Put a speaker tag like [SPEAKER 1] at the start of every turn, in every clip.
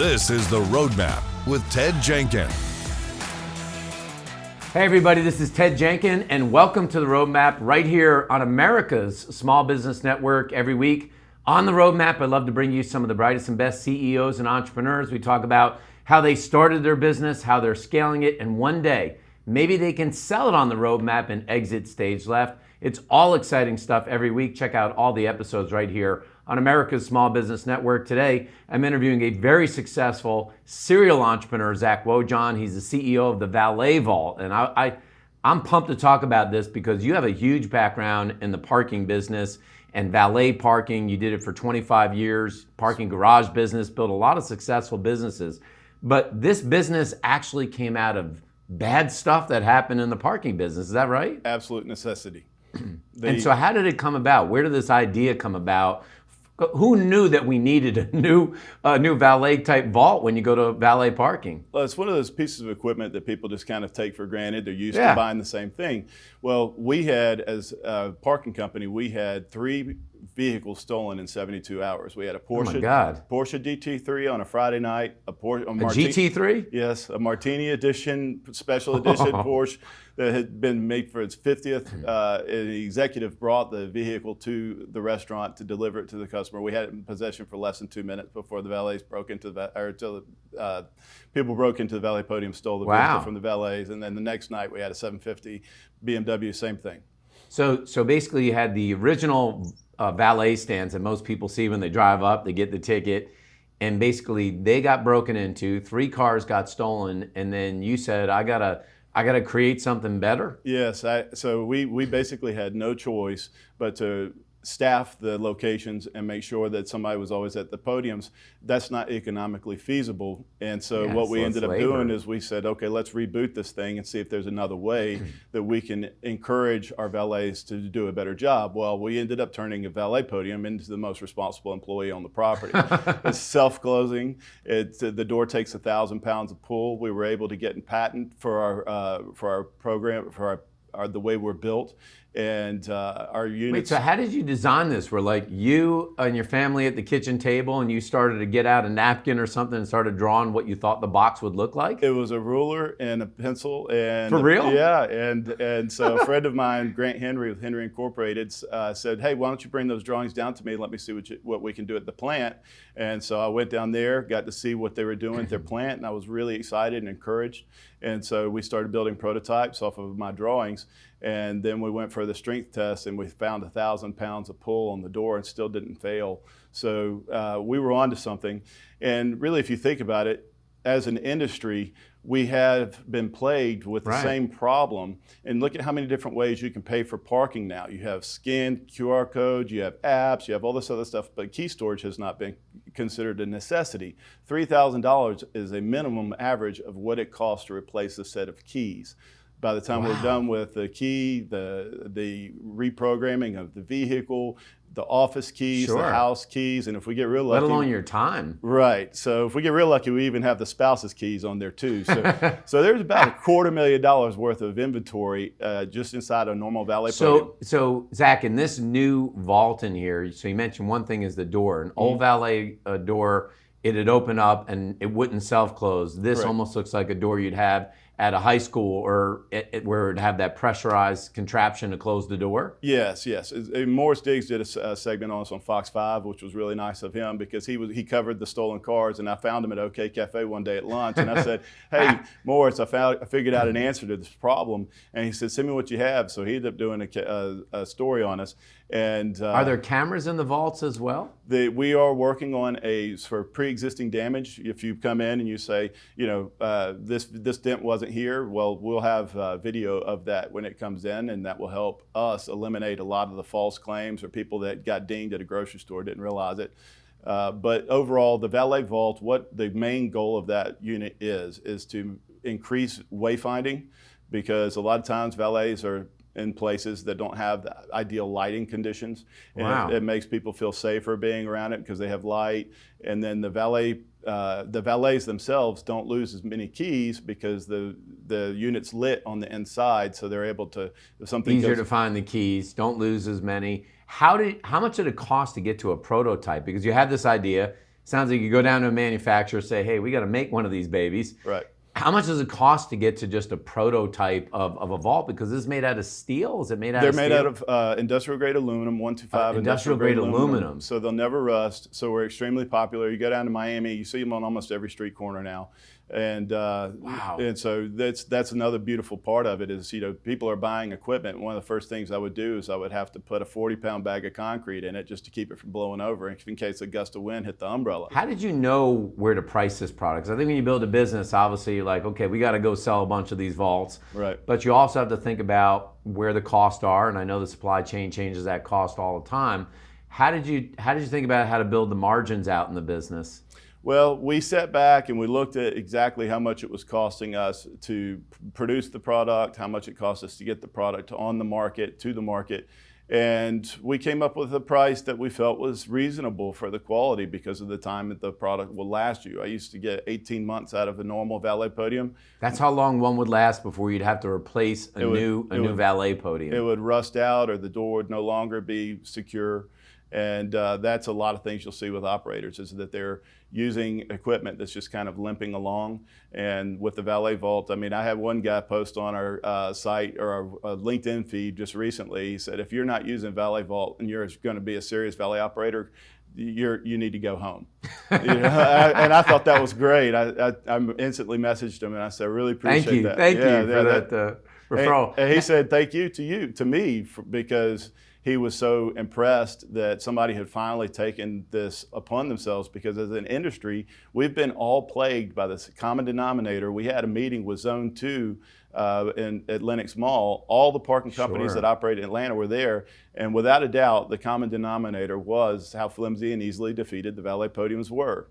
[SPEAKER 1] This is The Roadmap with Ted Jenkin.
[SPEAKER 2] Hey everybody, this is Ted Jenkin and welcome to The Roadmap right here on America's Small Business Network every week. On The Roadmap, I love to bring you some of the brightest and best CEOs and entrepreneurs. We talk about how they started their business, how they're scaling it, and one day, maybe they can sell it on the roadmap and exit stage left. It's all exciting stuff every week. Check out all the episodes right here on America's Small Business Network. Today, I'm interviewing a very successful serial entrepreneur, Zach Wojohn. He's the CEO of the Valet Vault. And I'm pumped to talk about this because you have a huge background in the parking business and valet parking. You did it for 25 years, parking garage business, built a lot of successful businesses. But this business actually came out of bad stuff that happened in the parking business. Is that right?
[SPEAKER 3] Absolute necessity.
[SPEAKER 2] And so how did it come about? Where did this idea come about? Who knew that we needed a new valet type vault when you go to valet parking?
[SPEAKER 3] Well, it's one of those pieces of equipment that people just kind of take for granted. They're used to buying the same thing. Well, we had, as a parking company, we had 3 vehicles stolen in 72 hours. We had a Porsche GT3 on a Friday night, a
[SPEAKER 2] GT3?
[SPEAKER 3] Yes, a Martini edition, special edition Porsche that had been made for its 50th. The executive brought the vehicle to the restaurant to deliver it to the customer. We had it in possession for less than 2 minutes before the valets broke into people broke into the valet podium, stole the vehicle from the valets, and then the next night we had a 750 BMW, same thing.
[SPEAKER 2] So basically you had the original valet stands that most people see when they drive up, they get the ticket, and basically they got broken into, 3 cars got stolen, and then you said, I gotta create something better?
[SPEAKER 3] Yes, so we basically had no choice but to staff the locations and make sure that somebody was always at the podiums. That's not economically feasible. And so what we ended up doing is we said, okay, let's reboot this thing and see if there's another way that we can encourage our valets to do a better job. Well, we ended up turning a valet podium into the most responsible employee on the property. It's self-closing. The door takes 1,000 pounds of pull. We were able to get a patent for our program, for the way we're built. And our units.
[SPEAKER 2] Wait, so how did you design this? Were like you and your family at the kitchen table and you started to get out a napkin or something and started drawing what you thought the box would look like?
[SPEAKER 3] It was a ruler and a pencil. And
[SPEAKER 2] for real?
[SPEAKER 3] Yeah, and so a friend of mine, Grant Henry with Henry Incorporated, said, hey, why don't you bring those drawings down to me and let me see what we can do at the plant. And so I went down there, got to see what they were doing at their plant, and I was really excited and encouraged. And so we started building prototypes off of my drawings. And then we went for the strength test and we found 1,000 pounds of pull on the door and still didn't fail. So we were onto something. And really, if you think about it, as an industry, we have been plagued with the same problem. And look at how many different ways you can pay for parking now. You have scanned QR codes, you have apps, you have all this other stuff, but key storage has not been considered a necessity. $3,000 is a minimum average of what it costs to replace a set of keys. By the time we're done with the key, the reprogramming of the vehicle, the office keys, the house keys, and if we get real lucky...
[SPEAKER 2] Let alone your time.
[SPEAKER 3] Right. So if we get real lucky, we even have the spouse's keys on there too. So there's about $250,000 worth of inventory just inside a normal valet podium.
[SPEAKER 2] So Zach, in this new vault in here, so you mentioned one thing is the door. An old valet door, it'd open up and it wouldn't self-close. This almost looks like a door you'd have at a high school or where it'd have that pressurized contraption to close the door?
[SPEAKER 3] Yes. Morris Diggs did a segment on us on Fox 5, which was really nice of him because he covered the stolen cars, and I found him at OK Cafe one day at lunch, and I said, hey, Morris, I figured out an answer to this problem, and he said, send me what you have. So he ended up doing a story on us. And
[SPEAKER 2] are there cameras in the vaults as well?
[SPEAKER 3] We are working on for pre-existing damage. If you come in and you say, this dent wasn't here, well, we'll have video of that when it comes in, and that will help us eliminate a lot of the false claims or people that got dinged at a grocery store, didn't realize it. But overall, the Valet Vault, what the main goal of that unit is to increase wayfinding, because a lot of times valets are in places that don't have the ideal lighting conditions. And it makes people feel safer being around it because they have light. And then the valets themselves don't lose as many keys because the unit's lit on the inside, so they're able to, if something
[SPEAKER 2] easier to find the keys, don't lose as many. How much did it cost to get to a prototype? Because you had this idea, Sounds like you go down to a manufacturer, say, hey, we got to make one of these babies.
[SPEAKER 3] Right.
[SPEAKER 2] How much does it cost to get to just a prototype of a vault? Because this is made out of steel. Is it made out of steel?
[SPEAKER 3] They're made out of industrial grade aluminum, 125
[SPEAKER 2] industrial grade aluminum.
[SPEAKER 3] So they'll never rust. So we're extremely popular. You go down to Miami, you see them on almost every street corner now. And
[SPEAKER 2] Wow.
[SPEAKER 3] and so that's another beautiful part of it is, people are buying equipment. One of the first things I would do is I would have to put a 40-pound bag of concrete in it just to keep it from blowing over in case a gust of wind hit the umbrella.
[SPEAKER 2] How did you know where to price this product? 'Cause I think when you build a business, obviously you're like, okay, we got to go sell a bunch of these vaults.
[SPEAKER 3] Right.
[SPEAKER 2] But you also have to think about where the costs are, and I know the supply chain changes that cost all the time. How did you think about how to build the margins out in the business?
[SPEAKER 3] Well, we sat back and we looked at exactly how much it was costing us to produce the product, how much it cost us to get the product on the market, to the market. And we came up with a price that we felt was reasonable for the quality because of the time that the product will last you. I used to get 18 months out of a normal valet podium.
[SPEAKER 2] That's how long one would last before you'd have to replace a new valet podium.
[SPEAKER 3] It would rust out or the door would no longer be secure. And that's a lot of things you'll see with operators is that they're using equipment that's just kind of limping along. And with the Valet Vault, I mean, I had one guy post on our site or our LinkedIn feed just recently. He said, if you're not using Valet Vault and you're going to be a serious valet operator, you need to go home. And I thought that was great. I instantly messaged him and I said, I really appreciate that.
[SPEAKER 2] Thank you for that referral.
[SPEAKER 3] And he said, thank you to me, because he was so impressed that somebody had finally taken this upon themselves, because as an industry, we've been all plagued by this common denominator. We had a meeting with Zone 2 at Lenox Mall. All the parking companies that operate in Atlanta were there, and without a doubt, the common denominator was how flimsy and easily defeated the valet podiums were.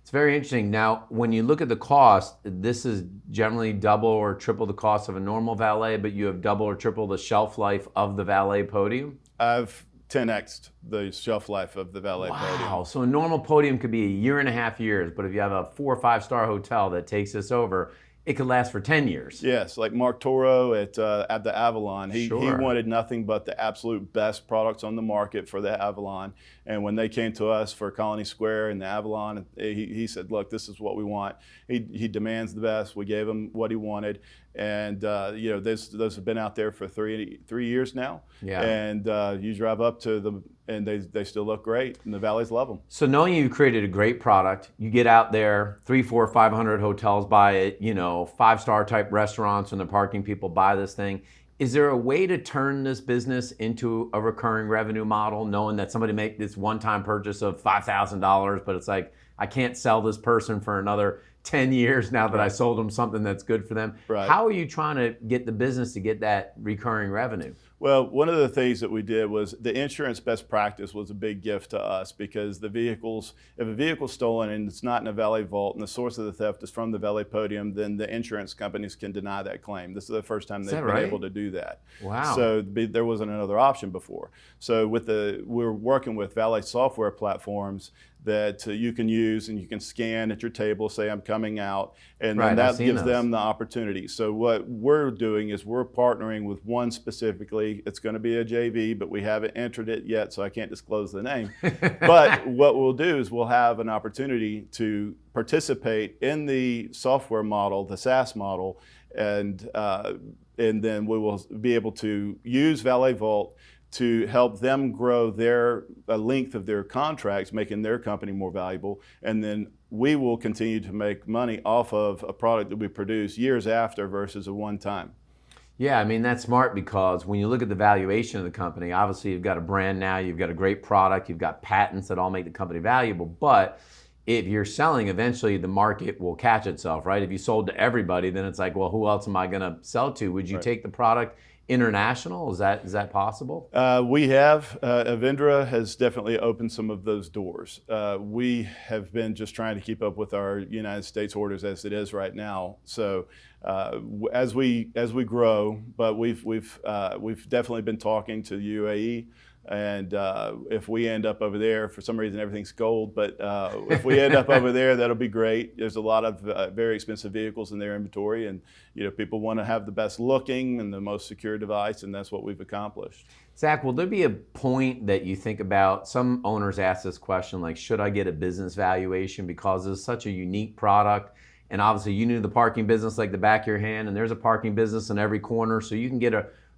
[SPEAKER 2] It's very interesting. Now, when you look at the cost, this is generally double or triple the cost of a normal valet, but you have double or triple the shelf life of the valet podium?
[SPEAKER 3] I've 10x'd the shelf life of the valet podium.
[SPEAKER 2] Wow, so a normal podium could be 1.5 years, but if you have a 4 or 5 star hotel that takes this over, it could last for 10 years.
[SPEAKER 3] Yes, like Mark Toro at the Avalon. He wanted nothing but the absolute best products on the market for the Avalon. And when they came to us for Colony Square and the Avalon, he said, look, this is what we want. He demands the best. We gave him what he wanted. And those have been out there for three years now.
[SPEAKER 2] Yeah.
[SPEAKER 3] And you drive up to them and they still look great, and the valets love them.
[SPEAKER 2] So knowing you've created a great product, you get out there, 300, 400, 500 hotels buy it, 5-star type restaurants and the parking people buy this thing. Is there a way to turn this business into a recurring revenue model, knowing that somebody make this one-time purchase of $5,000, but it's like, I can't sell this person for another 10 years now that I sold them something that's good for them?
[SPEAKER 3] Right.
[SPEAKER 2] How are you trying to get the business to get that recurring revenue?
[SPEAKER 3] Well, one of the things that we did was the insurance best practice was a big gift to us, because if a vehicle's stolen and it's not in a valet vault and the source of the theft is from the valet podium, then the insurance companies can deny that claim. This is the first time they've been able to do that.
[SPEAKER 2] Wow.
[SPEAKER 3] So there wasn't another option before. So we're working with valet software platforms that you can use, and you can scan at your table, say I'm coming out, and then that gives them the opportunity. So what we're doing is we're partnering with one specifically. It's going to be a JV, but we haven't entered it yet, so I can't disclose the name. But what we'll do is we'll have an opportunity to participate in the software model, the SaaS model, and then we will be able to use Valet Vault to help them grow their length of their contracts, making their company more valuable. And then we will continue to make money off of a product that we produce years after versus a one-time.
[SPEAKER 2] Yeah, I mean, that's smart, because when you look at the valuation of the company, obviously you've got a brand now, you've got a great product, you've got patents that all make the company valuable. But if you're selling, eventually the market will catch itself, right? If you sold to everybody, then it's like, well, who else am I going to sell to? Would you take the product international? Is that possible?
[SPEAKER 3] We have. Avendra has definitely opened some of those doors. We have been just trying to keep up with our United States orders as it is right now. So as we grow, but we've definitely been talking to the UAE. And if we end up over there, for some reason everything's gold, but if we end up over there, that'll be great. There's a lot of very expensive vehicles in their inventory, and people want to have the best looking and the most secure device, and that's what we've accomplished.
[SPEAKER 2] Zach, will there be a point that you think about, some owners ask this question, like, should I get a business valuation because it's such a unique product? And obviously you knew the parking business like the back of your hand, and there's a parking business in every corner, so you can get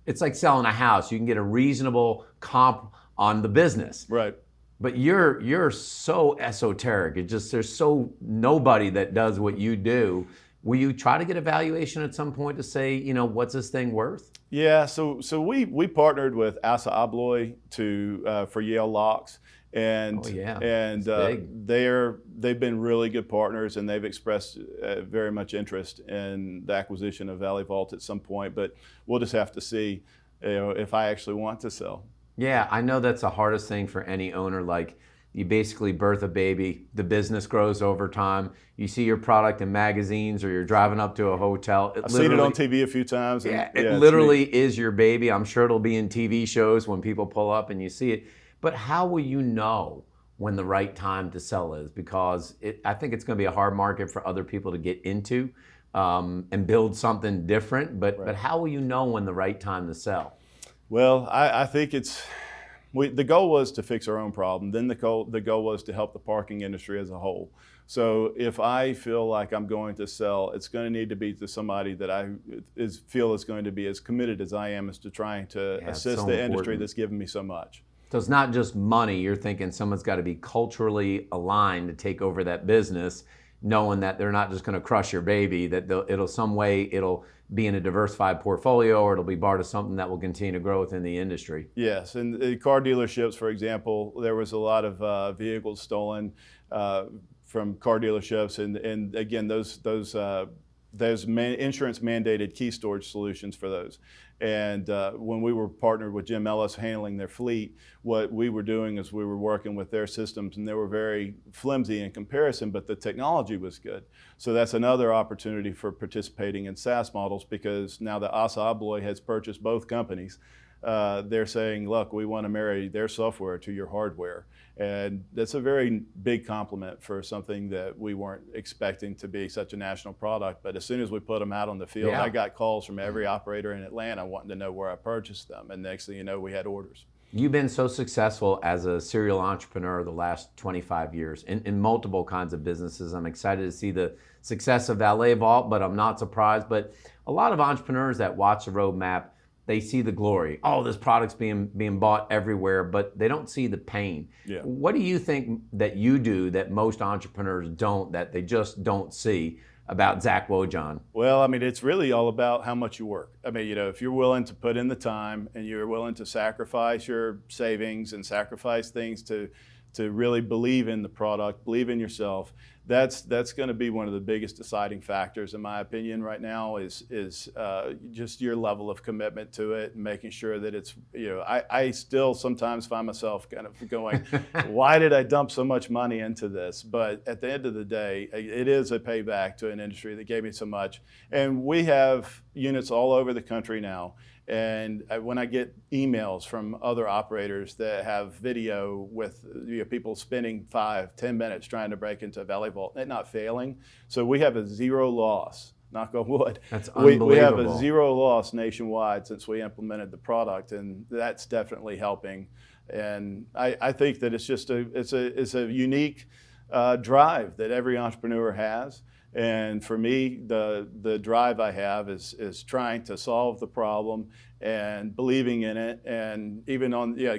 [SPEAKER 2] it's like selling a house. You can get a reasonable comp on the business.
[SPEAKER 3] Right.
[SPEAKER 2] But you're so esoteric. There's so nobody that does what you do. Will you try to get a valuation at some point to say, what's this thing worth?
[SPEAKER 3] Yeah, so we partnered with Assa Abloy for Yale Locks, and they've been really good partners, and they've expressed very much interest in the acquisition of Valet Vault at some point. But we'll just have to see, if I actually want to sell.
[SPEAKER 2] Yeah, I know that's the hardest thing for any owner. Like, you basically birth a baby, the business grows over time. You see your product in magazines, or you're driving up to a hotel.
[SPEAKER 3] I've seen it on TV a few times.
[SPEAKER 2] It literally is your baby. I'm sure it'll be in TV shows when people pull up and you see it. But how will you know when the right time to sell is? Because I think it's going to be a hard market for other people to get into and build something different. But how will you know when the right time to sell?
[SPEAKER 3] Well, I think the goal was to fix our own problem. Then the goal was to help the parking industry as a whole. So if I feel like I'm going to sell, it's going to need to be to somebody that I feel is going to be as committed as I am as to trying to assist the industry that's given me so much.
[SPEAKER 2] So it's not just money. You're thinking someone's got to be culturally aligned to take over that business, knowing that they're not just going to crush your baby, that it'll be in a diversified portfolio, or it'll be part of something that will continue to grow within the industry.
[SPEAKER 3] Yes, and car dealerships, for example, there was a lot of vehicles stolen from car dealerships, and again, those insurance mandated key storage solutions for those. And when we were partnered with Jim Ellis handling their fleet, what we were doing is we were working with their systems, and they were very flimsy in comparison, but the technology was good. So that's another opportunity for participating in SaaS models, because now that Assa Abloy has purchased both companies, they're saying, look, we want to marry their software to your hardware. And that's a very big compliment for something that we weren't expecting to be such a national product. But as soon as we put them out on the field, I got calls from every operator in Atlanta wanting to know where I purchased them. And next thing you know, we had orders.
[SPEAKER 2] You've been so successful as a serial entrepreneur the last 25 years in multiple kinds of businesses. I'm excited to see the success of Valet Vault, but I'm not surprised. But a lot of entrepreneurs that watch the roadmap, they see the glory. Oh, this product's being bought everywhere, but they don't see the pain.
[SPEAKER 3] Yeah.
[SPEAKER 2] What do you think that you do that most entrepreneurs don't, that they just don't see about Zach Wojohn?
[SPEAKER 3] Well, I mean, it's really all about how much you work. I mean, if you're willing to put in the time and you're willing to sacrifice your savings and sacrifice things to really believe in the product, believe in yourself, that's going to be one of the biggest deciding factors, in my opinion, right now, is just your level of commitment to it and making sure that it's, I still sometimes find myself kind of going, why did I dump so much money into this? But at the end of the day, it is a payback to an industry that gave me so much. And we have units all over the country now. And when I get emails from other operators that have video with people spending 5-10 minutes trying to break into Valet Vault and not failing, so we have a zero loss. Knock on wood.
[SPEAKER 2] That's unbelievable.
[SPEAKER 3] We have a zero loss nationwide since we implemented the product, and that's definitely helping. And I think that it's a unique drive that every entrepreneur has. And for me, the drive I have is trying to solve the problem and believing in it. And even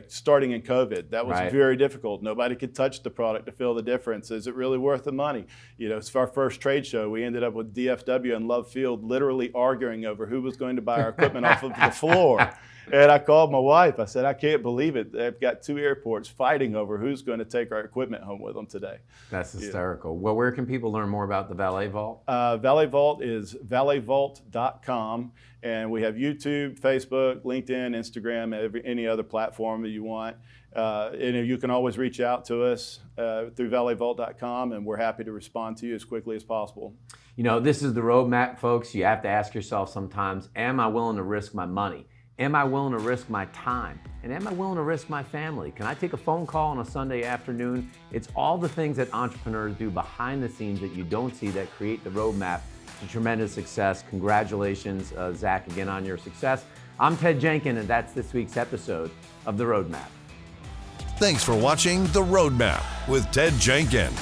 [SPEAKER 3] starting in COVID, that was very difficult. Nobody could touch the product to feel the difference. Is it really worth the money? It's our first trade show. We ended up with DFW and Love Field literally arguing over who was going to buy our equipment off of the floor. And I called my wife. I said, I can't believe it. They've got two airports fighting over who's going to take our equipment home with them today.
[SPEAKER 2] That's hysterical. Well, where can people learn more about the Valet Vault?
[SPEAKER 3] Valet Vault is valetvault.com. And we have YouTube, Facebook, LinkedIn, Instagram, any other platform that you want. And you can always reach out to us through valetvault.com, and we're happy to respond to you as quickly as possible.
[SPEAKER 2] This is the roadmap, folks. You have to ask yourself sometimes, am I willing to risk my money? Am I willing to risk my time? And am I willing to risk my family? Can I take a phone call on a Sunday afternoon? It's all the things that entrepreneurs do behind the scenes that you don't see that create the roadmap to tremendous success. Congratulations, Zach, again on your success. I'm Ted Jenkins, and that's this week's episode of The Roadmap.
[SPEAKER 1] Thanks for watching The Roadmap with Ted Jenkins.